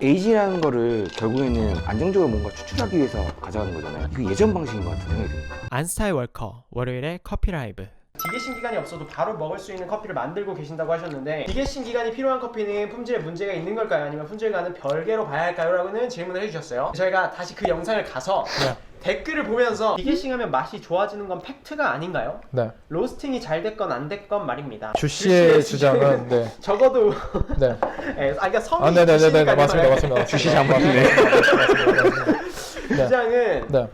에이지라는 거를 결국에는 안정적으로 뭔가 추출하기 위해서 가져가는 거잖아요. 이거 예전 방식인 것 같은 생각이 듭니다. 안스타일 월커 월요일에 커피 라이브. 디게싱 기간이 없어도 바로 먹을 수 있는 커피를 만들고 계신다고 하셨는데, 디게싱 기간이 필요한 커피는 품질에 문제가 있는 걸까요? 아니면 품질과는 별개로 봐야 할까요? 라고는 질문을 해주셨어요. 저희가 다시 그 영상을 가서 댓글을 보면서 디게싱하면 맛이 좋아지는 건 팩트가 아닌가요? 네. 로스팅이 잘 됐건 안 됐건 말입니다. 주씨의 주장은 네. 적어도 네. 그러니까 성이 네네네네 맞습니다. 주씨 장관이네. 주장은 네.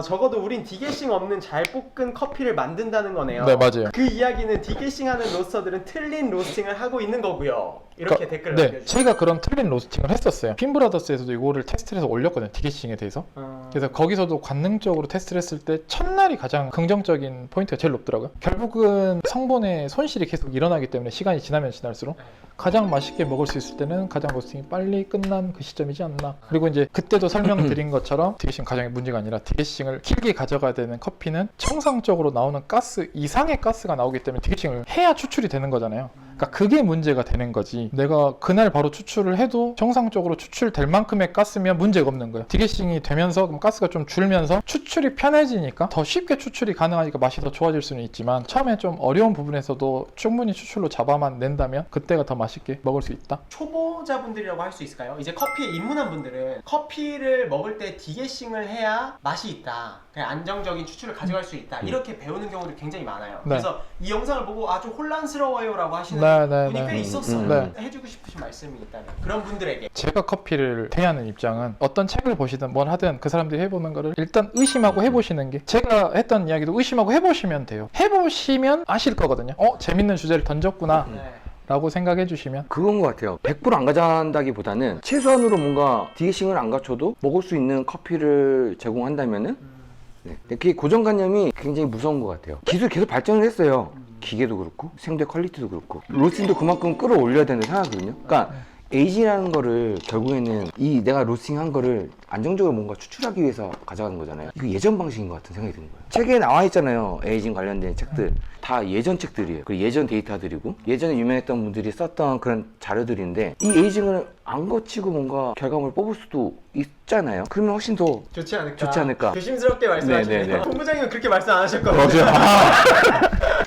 적어도 우린 디게싱 없는 잘 볶은 커피를 만든다는 거네요. 네 맞아요. 그 이야기는 디게싱하는 로스터들은 틀린 로스팅을 하고 있는 거고요. 이렇게 댓글을 네, 남겨주세요. 저희가 그런 틀린 로스팅을 했었어요. 핀브라더스에서도 이거를 테스트를 해서 올렸거든요. 디게싱에 대해서. 그래서 거기서도 관능적으로 테스트를 했을 때 첫날이 가장 긍정적인 포인트가 제일 높더라고요. 결국은 성분의 손실이 계속 일어나기 때문에 시간이 지나면 지날수록 가장 맛있게 먹을 수 있을 때는 가장 로스팅이 빨리 끝난 그 시점이지 않나. 그리고 이제 그때도 설명드린 것처럼 디게싱 가장의 문제가 아니라 디게싱을 길게 가져가야 되는 커피는 정상적으로 나오는 가스 이상의 가스가 나오기 때문에 디게싱을 해야 추출이 되는 거잖아요. 그러니까 그게 문제가 되는 거지. 내가 그날 바로 추출을 해도 정상적으로 추출될 만큼의 가스면 문제가 없는 거예요. 디게싱이 되면서 그럼 가스가 좀 줄면서 추출이 편해지니까 더 쉽게 추출이 가능하니까 맛이 더 좋아질 수는 있지만 처음에 좀 어려운 부분에서도 충분히 추출로 잡아만 낸다면 그때가 더 맛있게 먹을 수 있다. 초보자분들이라고 할 수 있을까요? 이제 커피에 입문한 분들은 커피를 먹을 때 디게싱을 해야 맛이 있다, 그냥 안정적인 추출을 가져갈 수 있다, 이렇게 배우는 경우도 굉장히 많아요. 네. 그래서 이 영상을 보고 아주 혼란스러워요 라고 하시는 분이 꽤 있었어요. 네. 해주고 싶으신 말씀이 있다면 그런 분들에게. 제가 커피를 대하는 입장은 어떤 책을 보시든 뭘 하든 그 사람들이 해보는 거를 일단 의심하고 해보시는 게, 제가 했던 이야기도 의심하고 해보시면 돼요. 해보시면 아실 거거든요. 재밌는 주제를 던졌구나 네. 라고 생각해 주시면. 그건 것 같아요. 100%안 가져간다기보다는 최소한으로 뭔가 디게싱을 안 갖춰도 먹을 수 있는 커피를 제공한다면은 네. 근데 그게 고정관념이 굉장히 무서운 것 같아요. 기술이 계속 발전을 했어요. 기계도 그렇고 생두의 퀄리티도 그렇고 로스팅도 그만큼 끌어올려야 되는 생각이거든요. 그러니까 에이지라는 거를 결국에는 이 내가 로스팅한 거를 안정적으로 뭔가 추출하기 위해서 가져가는 거잖아요. 이거 예전 방식인 것 같은 생각이 드는 거예요. 책에 나와 있잖아요. 에이징 관련된 책들. 다 예전 책들이에요. 그리고 예전 데이터들이고 예전에 유명했던 분들이 썼던 그런 자료들인데 이 에이징을 안 거치고 뭔가 결과물을 뽑을 수도 있잖아요. 그러면 훨씬 더 좋지 않을까? 좋지 않을까? 조심스럽게 말씀하시네요. 네네네. 본부장님은 그렇게 말씀 안 하셨거든요.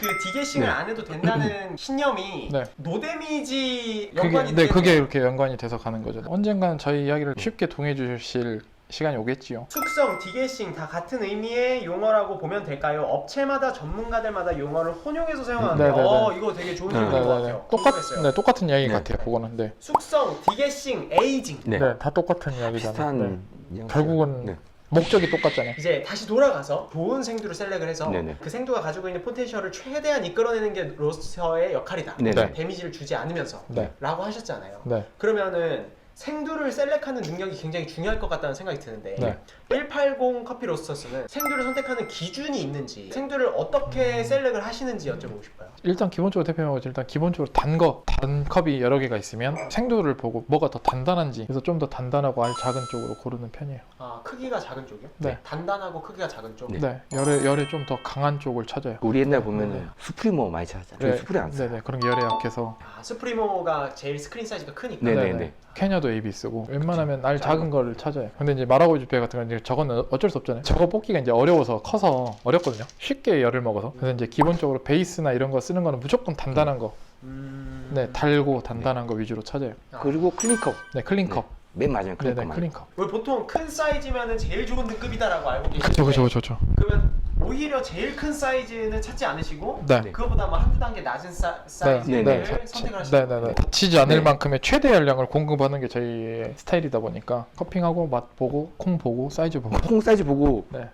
그 디게싱을 네. 안 해도 된다는 신념이 네. 노데미지 연관이 그게, 되는 그게 이렇게 연관이 돼서 가는 거죠. 언젠간 저희 이야기를 쉽게 동해 주실 시간이 오겠지요. 숙성, 디게싱 다 같은 의미의 용어라고 보면 될까요? 업체마다 전문가들마다 용어를 혼용해서 사용하는데 네네네. 이거 되게 좋은 질문인 것 같아요. 궁금했어요. 똑같은 이야기 네. 같아요. 그거는. 네. 숙성, 디게싱, 에이징. 네. 네, 다 똑같은 이야기잖아요. 비슷한 네. 뉘앙스. 결국은 네. 목적이 똑같잖아요. 이제 다시 돌아가서 좋은 생두를 셀렉을 해서 네네. 그 생두가 가지고 있는 포텐셜을 최대한 이끌어내는 게 로스터의 역할이다. 네네. 데미지를 주지 않으면서 네. 라고 하셨잖아요. 네. 그러면은 생두를 셀렉하는 능력이 굉장히 중요할 것 같다는 생각이 드는데 네. 180 커피 로스터스는 생두를 선택하는 기준이 있는지, 생두를 어떻게 셀렉을 하시는지 여쭤보고 싶어요. 일단 기본적으로 대표님하고 일단 기본적으로 단 컵이 여러 개가 있으면 생두를 보고 뭐가 더 단단한지, 그래서 좀 더 단단하고 알 작은 쪽으로 고르는 편이에요. 아, 크기가 작은 쪽이요? 네. 단단하고 크기가 작은 쪽? 네. 열에 좀 더 강한 쪽을 찾아요. 우리 옛날 보면은 네. 수프리모 많이 찾았잖아요. 수프리 안 써요. 네네. 그런 게 열에 약해서. 아, 스프리모가 제일 스크린 사이즈가 크니까. 네네네. 케냐도 AB 쓰고 웬만하면 알 작은 거를 찾아요. 근데 이제 마라고유 배 같은 건 이제 저거는 어쩔 수 없잖아요. 저거 뽑기가 이제 어려워서 커서 어렵거든요. 쉽게 열을 먹어서. 그래서 이제 기본적으로 베이스나 이런 거 쓰는 거는 무조건 단단한 거. 네, 달고 단단한 거 위주로 찾아요. 그리고 클린컵. 네, 클린컵. 맨 마지막에 네네, 클린컵만. 클린컵. 왜 보통 큰 사이즈면은 제일 좋은 등급이다라고 알고 계시는데 그쵸. 그러면 오히려 제일 큰 사이즈는 찾지 않으시고 네. 그거보다 뭐 한두 단계 낮은 사이즈를 네. 선택을 하시는 거예요? 네네네. 다치지 않을 네. 만큼의 최대 열량을 공급하는 게 저희의 스타일이다 보니까 커핑하고 맛 보고 콩 보고 사이즈 보고. 콩 사이즈 보고 네.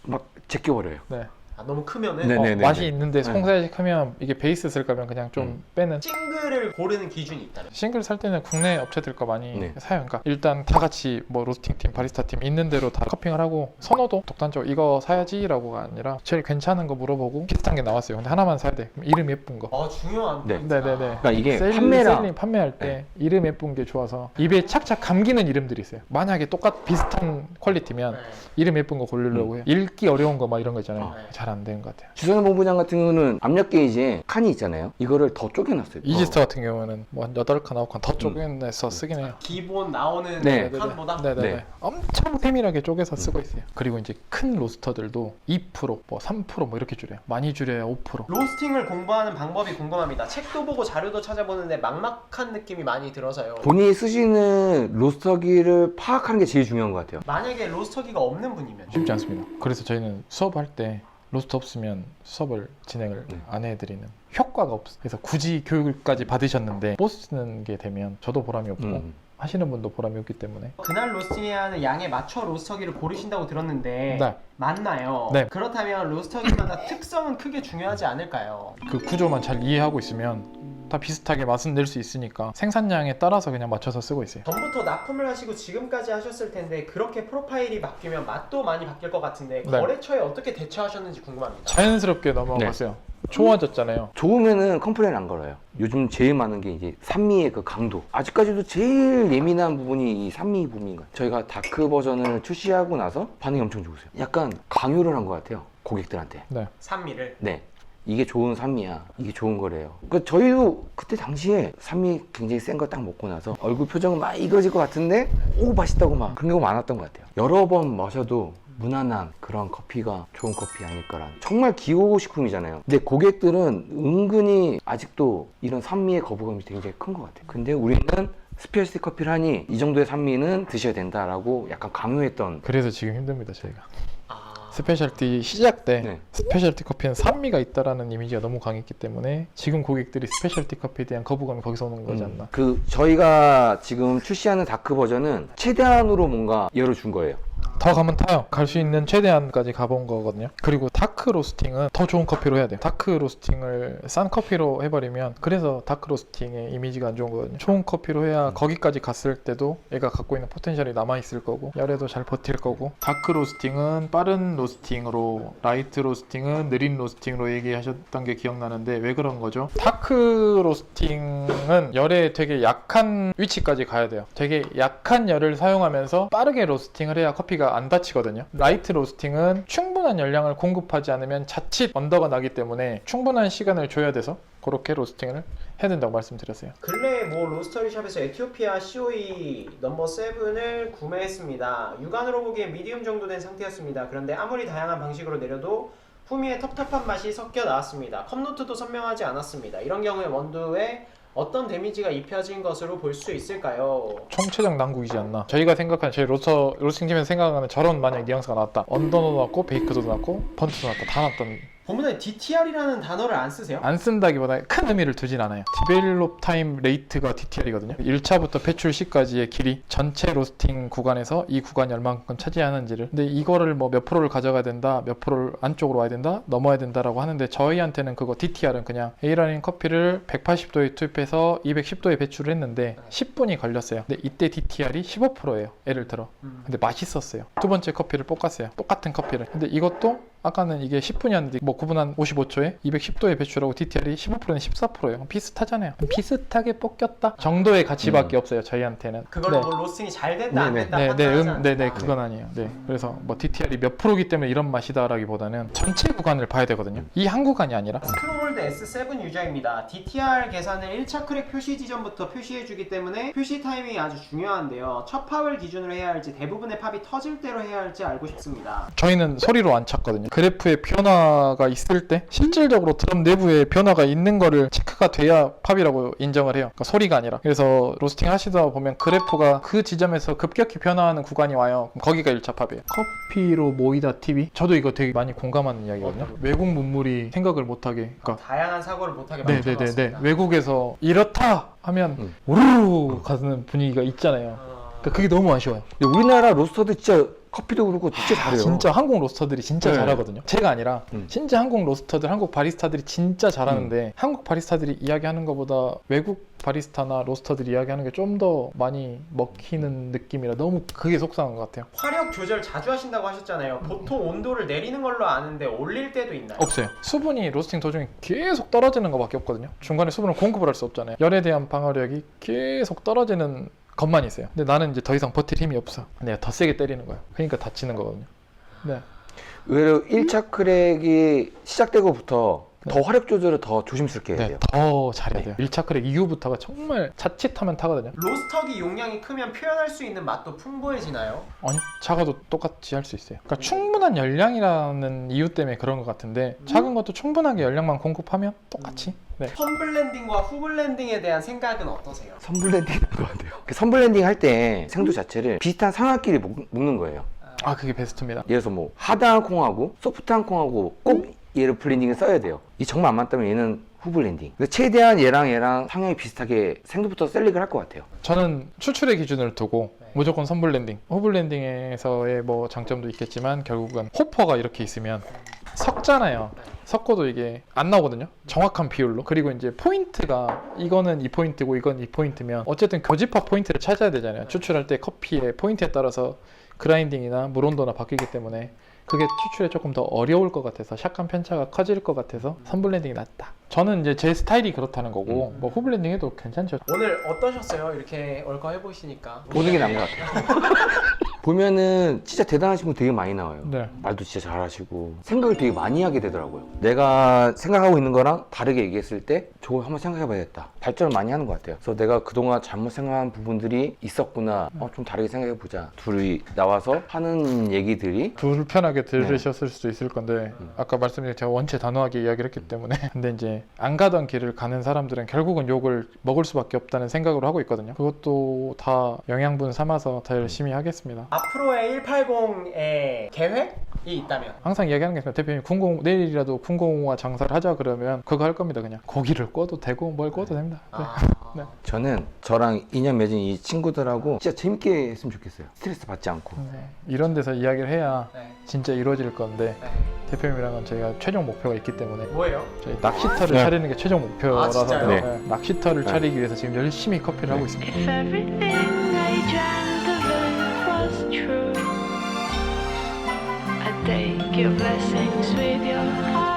막 제껴버려요. 네. 아, 너무 크면은 네. 네네네. 맛이 있는데 네. 콩 사이즈 크면 이게 베이스 쓸 거면 그냥 좀 빼는. 싱글을 고르는 기준이 있다면 싱글 살 때는 국내 업체들 거 많이 네. 사요. 그러니까 일단 다 같이 뭐 로스팅 팀, 바리스타 팀 있는 대로 다 커핑을 하고 선호도 독단적으로 이거 사야지라고가 아니라 제일 괜찮은 거 물어보고 비슷한 게 나왔어요. 근데 하나만 사야 돼. 그럼 이름 예쁜 거. 중요한 네. 포인트다. 네네네. 그러니까 이게 셀링 판매할 때 이름 예쁜 게 좋아서 입에 착착 감기는 이름들이 있어요. 만약에 비슷한 퀄리티면 네. 이름 예쁜 거 고르려고 해요. 읽기 어려운 거 막 이런 거 있잖아요. 네. 자, 잘 안 되는 것 같아요. 주선호 본부장 같은 경우는 압력 게이지에 칸이 있잖아요. 이거를 더 쪼개놨어요. 이지스터 같은 경우는 뭐 한 8칸, 9칸 더 쪼개내서 쓰긴 해요. 기본 나오는 네. 칸보다 네네네. 네. 엄청 세밀하게 쪼개서 쓰고 있어요. 그리고 이제 큰 로스터들도 2%, 뭐 3%, 뭐 이렇게 줄여요. 많이 줄여야 5%. 로스팅을 공부하는 방법이 궁금합니다. 책도 보고 자료도 찾아보는데 막막한 느낌이 많이 들어서요. 본인이 쓰시는 로스터기를 파악하는 게 제일 중요한 것 같아요. 만약에 로스터기가 없는 분이면 쉽지 않습니다. 그래서 저희는 수업할 때 로스터 없으면 수업을 진행을 네. 안 해드리는 효과가 없어요. 그래서 굳이 교육까지 받으셨는데 못 쓰는 게 되면 저도 보람이 없고 하시는 분도 보람이 없기 때문에 그날 로스팅해야 하는 양에 맞춰 로스터기를 고르신다고 들었는데 네. 맞나요? 네. 그렇다면 로스터기마다 특성은 크게 중요하지 않을까요? 그 구조만 잘 이해하고 있으면 다 비슷하게 맛은 낼 수 있으니까 생산량에 따라서 그냥 맞춰서 쓰고 있어요. 전부터 납품을 하시고 지금까지 하셨을 텐데 그렇게 프로파일이 바뀌면 맛도 많이 바뀔 것 같은데 네. 거래처에 어떻게 대처하셨는지 궁금합니다. 자연스럽게 넘어갔어요. 좋아졌잖아요. 좋으면은 컴플레인 안 걸어요. 요즘 제일 많은 게 이제 산미의 그 강도. 아직까지도 제일 예민한 부분이 이 산미 부분인 것 같아요. 저희가 다크 버전을 출시하고 나서 반응이 엄청 좋으세요. 약간 강요를 한 것 같아요. 고객들한테. 산미를. 네. 이게 좋은 산미야. 이게 좋은 거래요. 그러니까 저희도 그때 당시에 산미 굉장히 센 거 딱 먹고 나서 얼굴 표정은 막 이거질 것 같은데 오 맛있다고 막 그런 경우가 많았던 것 같아요. 여러 번 마셔도 무난한 그런 커피가 좋은 커피 아닐까라는 정말 기호식품이잖아요. 근데 고객들은 은근히 아직도 이런 산미의 거부감이 굉장히 큰 것 같아요. 근데 우리는 스페셜티 커피를 하니 이 정도의 산미는 드셔야 된다라고 약간 강요했던. 그래서 지금 힘듭니다, 저희가. 아... 스페셜티 시작 때 네. 스페셜티 커피는 산미가 있다라는 이미지가 너무 강했기 때문에 지금 고객들이 스페셜티 커피에 대한 거부감이 거기서 오는 거지 않나. 그 저희가 지금 출시하는 다크 버전은 최대한으로 뭔가 열어준 거예요. 더 가면 타요. 갈 수 있는 최대한까지 가본 거거든요. 그리고 다크 로스팅은 더 좋은 커피로 해야 돼요. 다크 로스팅을 싼 커피로 해버리면 그래서 다크 로스팅의 이미지가 안 좋은 거거든요. 좋은 커피로 해야 거기까지 갔을 때도 얘가 갖고 있는 포텐셜이 남아있을 거고 열에도 잘 버틸 거고 다크 로스팅은 빠른 로스팅으로 라이트 로스팅은 느린 로스팅으로 얘기하셨던 게 기억나는데 왜 그런 거죠? 다크 로스팅은 열에 되게 약한 위치까지 가야 돼요. 되게 약한 열을 사용하면서 빠르게 로스팅을 해야 커피가 안 닫히거든요. 라이트 로스팅은 충분한 열량을 공급하지 않으면 자칫 언더가 나기 때문에 충분한 시간을 줘야 돼서 그렇게 로스팅을 해야 된다고 말씀드렸어요. 근래에 뭐 로스터리 샵에서 에티오피아 COE 넘버 7을 구매했습니다. 육안으로 보기엔 미디움 정도 된 상태였습니다. 그런데 아무리 다양한 방식으로 내려도 후미의 텁텁한 맛이 섞여 나왔습니다. 컵노트도 선명하지 않았습니다. 이런 경우에 원두에 어떤 데미지가 입혀진 것으로 볼 수 있을까요? 총체적 난국이지 않나. 저희가 생각하는 저희 로스팅팀에서 생각하는 저런 만약 뉘앙스가 나왔다. 언더도 나왔고 베이크도 나왔고 번트도 나왔다. 다 나왔던. 본문에 DTR이라는 단어를 안 쓰세요? 안 쓴다기보다 큰 의미를 두진 않아요. 디벨롭 타임 레이트가 DTR이거든요. 1차부터 배출 시까지의 길이 전체 로스팅 구간에서 이 구간이 얼만큼 차지하는지를. 근데 이거를 뭐 몇 프로를 가져가야 된다, 몇 프로를 안쪽으로 와야 된다, 넘어야 된다라고 하는데 저희한테는 그거 DTR은 그냥 A라는 커피를 180도에 투입해서 210도에 배출을 했는데 10분이 걸렸어요. 근데 이때 DTR이 15%예요. 예를 들어. 근데 맛있었어요. 두 번째 커피를 볶았어요. 똑같은 커피를. 근데 이것도 아까는 이게 10분이었는데 뭐 9분 한 55초에 210도에 배출하고 DTR이 15%는 14%예요. 비슷하잖아요. 비슷하게 볶였다 정도의 가치밖에 없어요. 저희한테는. 그걸로 네. 뭐 로스팅이 잘 됐다 안 네네. 됐다 네, 판단하지 않는다. 네, 그건 아니에요. 네, 그래서 뭐 DTR이 몇 프로기 때문에 이런 맛이다라기보다는 전체 구간을 봐야 되거든요. 이 한 구간이 아니라. 스크롤드 S7 유저입니다. DTR 계산을 1차 크랙 표시 지점부터 표시해주기 때문에 표시 타이밍이 아주 중요한데요. 첫 팝을 기준으로 해야 할지 대부분의 팝이 터질 대로 해야 할지 알고 싶습니다. 저희는 소리로 안 찾거든요. 그래프에 변화가 있을 때 실질적으로 드럼 내부에 변화가 있는 거를 체크가 돼야 팝이라고 인정을 해요. 그러니까 소리가 아니라. 그래서 로스팅 하시다 보면 그래프가 그 지점에서 급격히 변화하는 구간이 와요. 그럼 거기가 1차 팝이에요. 커피로 모이다 TV. 저도 이거 되게 많이 공감하는 이야기거든요. 외국 문물이 생각을 못하게. 그러니까 다양한 사고를 못하게 네네네네. 만들어놨습니다. 외국에서 이렇다 하면 우르르 가는 분위기가 있잖아요. 그러니까 그게 너무 아쉬워요. 근데 우리나라 로스터도 진짜 커피도 그렇고 진짜 잘해요. 진짜 한국 로스터들이 진짜 네. 잘하거든요. 제가 아니라 진짜 한국 로스터들, 한국 바리스타들이 진짜 잘하는데 한국 바리스타들이 이야기하는 것보다 외국 바리스타나 로스터들이 이야기하는 게 좀 더 많이 먹히는 느낌이라 너무 그게 속상한 것 같아요. 화력 조절 자주 하신다고 하셨잖아요. 보통 온도를 내리는 걸로 아는데 올릴 때도 있나요? 없어요. 수분이 로스팅 도중에 계속 떨어지는 것밖에 없거든요. 중간에 수분을 공급을 할 수 없잖아요. 열에 대한 방어력이 계속 떨어지는 것만 있어요. 근데 나는 이제 더 이상 버틸 힘이 없어. 내가 더 세게 때리는 거야. 그러니까 다치는 거거든요. 네. 의외로 1차 크랙이 시작되고부터 더 화력 조절을 더 조심스럽게 해야 네, 돼요. 더 잘해야 돼요. 1차 크랙 이후부터가 정말 자칫하면 타거든요. 로스터기 용량이 크면 표현할 수 있는 맛도 풍부해지나요? 아니, 작아도 똑같이 할 수 있어요. 그러니까 충분한 열량이라는 이유 때문에 그런 것 같은데 작은 것도 충분하게 열량만 공급하면 똑같이. 네. 선블렌딩과 후블렌딩에 대한 생각은 어떠세요? 선블렌딩 것 같아요. 선블렌딩 할 때 생두 자체를 비슷한 상하끼리 묶는 거예요. 아, 그게 베스트입니다. 예를 들어서 뭐 하드한 콩하고 소프트한 콩하고 꼭 얘를 블렌딩을 써야 돼요. 이 정말 안 맞다면 얘는 후블렌딩. 근데 최대한 얘랑 성향이 비슷하게 생두부터 셀렉을 할 것 같아요. 저는 추출의 기준을 두고 무조건 선블렌딩. 후블렌딩에서의 뭐 장점도 있겠지만 결국은 호퍼가 이렇게 있으면 섞잖아요. 섞어도 이게 안 나오거든요. 정확한 비율로. 그리고 이제 포인트가 이거는 이 포인트고 이건 이 포인트면 어쨌든 교집합 포인트를 찾아야 되잖아요. 추출할 때 커피의 포인트에 따라서 그라인딩이나 물 온도나 바뀌기 때문에 그게 추출에 조금 더 어려울 것 같아서 샷감 편차가 커질 것 같아서 선블렌딩이 낫다. 저는 이제 제 스타일이 그렇다는 거고 뭐 후블렌딩 해도 괜찮죠. 오늘 어떠셨어요? 이렇게 얼거 해보시니까 보는 게 나은 것 같아요. 보면은 진짜 대단하신 분 되게 많이 나와요. 네. 말도 진짜 잘하시고 생각을 되게 많이 하게 되더라고요. 내가 생각하고 있는 거랑 다르게 얘기했을 때 저거 한번 생각해봐야겠다. 발전을 많이 하는 것 같아요. 그래서 내가 그동안 잘못 생각한 부분들이 있었구나. 좀 다르게 생각해보자. 둘이 나와서 하는 얘기들이 불편하게 들으셨을 수도 있을 건데 아까 말씀드린 제가 원체 단호하게 이야기를 했기 때문에 근데 이제 안 가던 길을 가는 사람들은 결국은 욕을 먹을 수밖에 없다는 생각으로 하고 있거든요. 그것도 다 영양분 삼아서 더 열심히 하겠습니다. 앞으로의 180의 계획이 있다면 항상 이야기하는 게 있습니다. 대표님 내일이라도 905와 장사를 하자 그러면 그거 할 겁니다. 그냥 고기를 구워도 되고 뭘 구워도 됩니다. 네. 저는 저랑 인연 맺은 이 친구들하고 진짜 재밌게 했으면 좋겠어요. 스트레스 받지 않고. 이런 데서 이야기를 해야 네. 진짜 이루어질 건데 네. 대표님이랑은 저희가 최종 목표가 있기 때문에 뭐예요? 저희 낚시터를 네. 차리는 게 최종 목표라서 진짜요? 네. 낚시터를 네. 차리기 위해서 지금 열심히 커피를 하고 있습니다. If everything I dreamt of it was true, I'd take your blessings with your heart.